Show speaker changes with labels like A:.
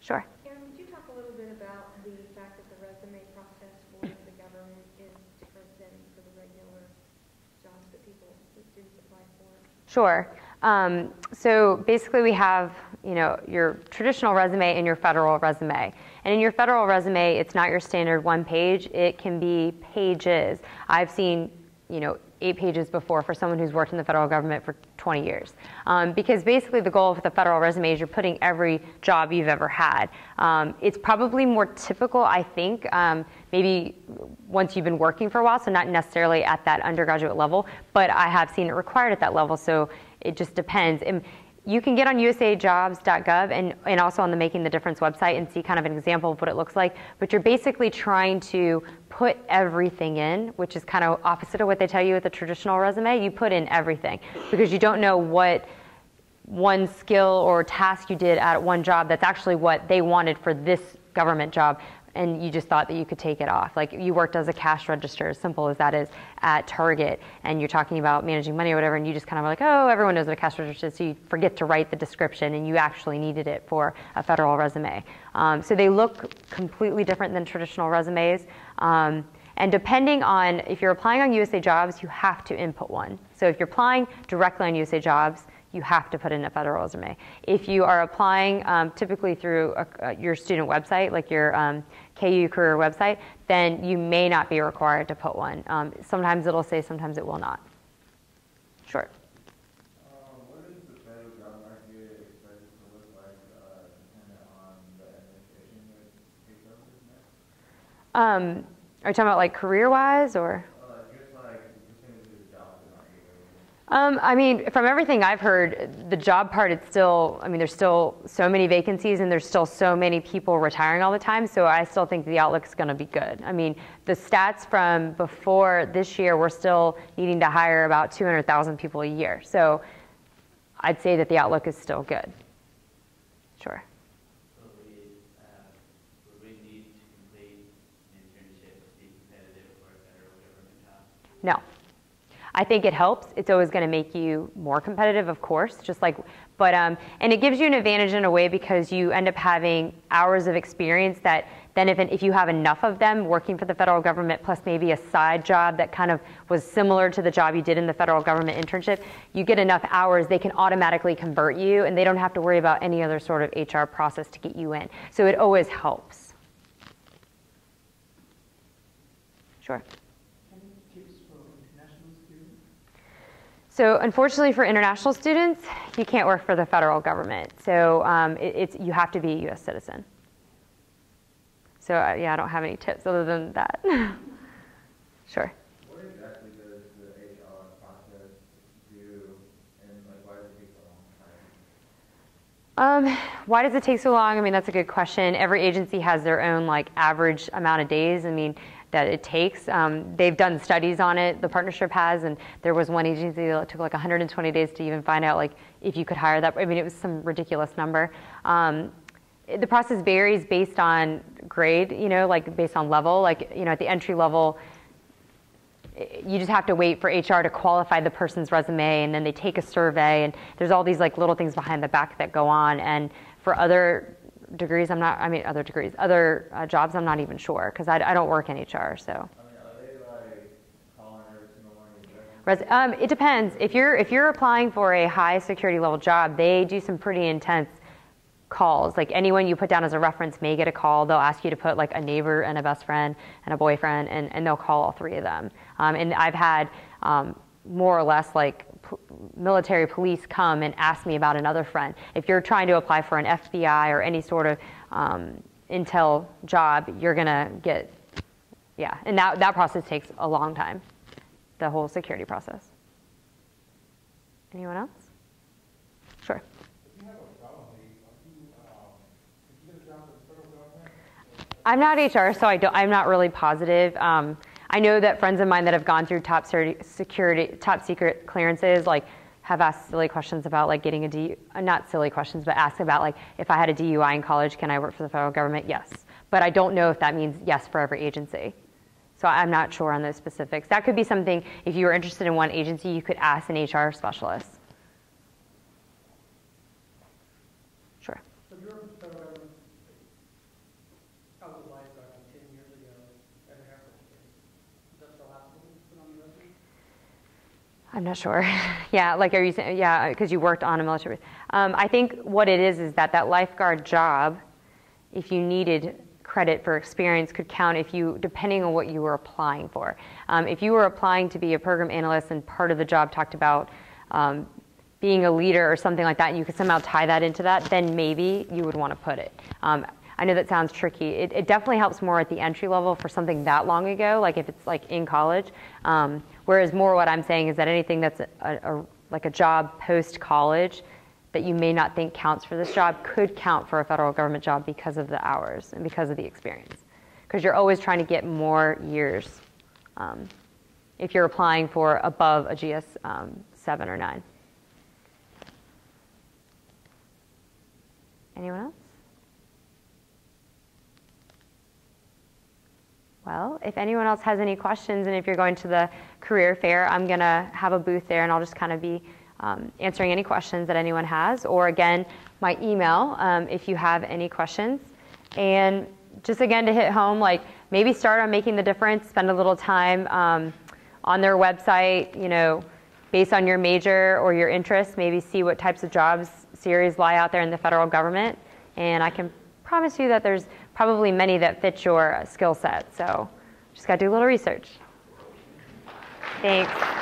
A: Sure.
B: Erin, would you talk a little bit about the fact that the resume process for the government is different than for the regular jobs that students apply for?
A: Sure. So basically we have, your traditional resume and your federal resume. And in your federal resume, it's not your standard one page. It can be pages. I've seen, 8 pages before for someone who's worked in the federal government for 20 years. Because basically the goal of the federal resume is you're putting every job you've ever had. It's probably more typical, I think, maybe once you've been working for a while, so not necessarily at that undergraduate level, but I have seen it required at that level, so it just depends. And you can get on usajobs.gov and also on the Making the Difference website and see kind of an example of what it looks like, but you're basically trying to put everything in, which is kind of opposite of what they tell you with the traditional resume. You put in everything because you don't know what one skill or task you did at one job that's actually what they wanted for this government job, and you just thought that you could take it off. Like you worked as a cash register, as simple as that is, at Target, and you're talking about managing money or whatever, and you just kind of like, oh, everyone knows what a cash register is, so you forget to write the description, and you actually needed it for a federal resume. So they look completely different than traditional resumes. And depending on, if you're applying on USA Jobs, you have to input one. So if you're applying directly on USA Jobs, you have to put in a federal resume. If you are applying typically through your student website, like your KU career website, then you may not be required to put one. Sometimes it'll say, sometimes it will not. Sure.
C: What is the federal job market expected to look like dependent on the administration that takes over next?
A: Are you talking about like career-wise or?
C: Just like percentage of jobs that might be available.
A: I mean, from everything I've heard, the job part, it's still, there's still so many vacancies and there's still so many people retiring all the time, so I still think the outlook's going to be good. I mean, the stats from before this year, we're still needing to hire about 200,000 people a year, so I'd say that the outlook is still good. Sure.
D: So would we need to complete an internship to be competitive for a federal government job?
A: No. I think it helps. It's always going to make you more competitive, of course, just like, but, and it gives you an advantage in a way because you end up having hours of experience that then if you have enough of them working for the federal government plus maybe a side job that kind of was similar to the job you did in the federal government internship, you get enough hours, they can automatically convert you and they don't have to worry about any other sort of HR process to get you in. So it always helps. Sure. So unfortunately for international students, you can't work for the federal government. So you have to be a U.S. citizen. So yeah, I don't have any tips other than that. Sure.
C: What exactly does the HR process do, and why does it take so long?
A: Why does it take so long? That's a good question. Every agency has their own average amount of days. That it takes. They've done studies on it, the partnership has, and there was one agency that took 120 days to even find out if you could hire that. It was some ridiculous number. The process varies based on grade, based on level. At the entry level, you just have to wait for HR to qualify the person's resume, and then they take a survey, and there's all these little things behind the back that go on. And for other degrees, other jobs, I'm not even sure because I don't work in HR. So.
C: Are they calling every single one?
A: It depends. If you're applying for a high security level job, they do some pretty intense calls. Anyone you put down as a reference may get a call. They'll ask you to put a neighbor and a best friend and a boyfriend, and they'll call all 3 of them. And I've had more or less military police come and ask me about another friend. If you're trying to apply for an FBI or any sort of intel job, you're gonna get, and that process takes a long time, the whole security process. Anyone else? Sure.
C: If you have a felony, did you get a job with the federal government?
A: I'm not HR, so I'm not really positive. I know that friends of mine that have gone through top secret clearances have asked silly questions about getting a DUI, not silly questions, but asked about if I had a DUI in college, can I work for the federal government? Yes. But I don't know if that means yes for every agency. So I'm not sure on those specifics. That could be something, if you were interested in one agency, you could ask an HR specialist. Sure.
C: So if you're a federal government
A: I'm not sure. Yeah, like are you saying, yeah, because you worked on a military base. I think what it is that lifeguard job, if you needed credit for experience, could count if you, depending on what you were applying for. If you were applying to be a program analyst and part of the job talked about being a leader or something like that, and you could somehow tie that into that, then maybe you would want to put it. I know that sounds tricky. It definitely helps more at the entry level for something that long ago, like if it's like in college. Whereas more what I'm saying is that anything that's like a job post-college that you may not think counts for this job could count for a federal government job because of the hours and because of the experience. Because you're always trying to get more years if you're applying for above a GS 7 or 9. Anyone else? Well, if anyone else has any questions, and if you're going to the career fair, I'm going to have a booth there, and I'll just kind of be answering any questions that anyone has. Or again, my email if you have any questions. And just again to hit home, like maybe start on making the difference, spend a little time on their website, you know, based on your major or your interests, maybe see what types of jobs series lie out there in the federal government. And I can promise you that there's probably many that fit your skill set. So just got to do a little research. Thanks.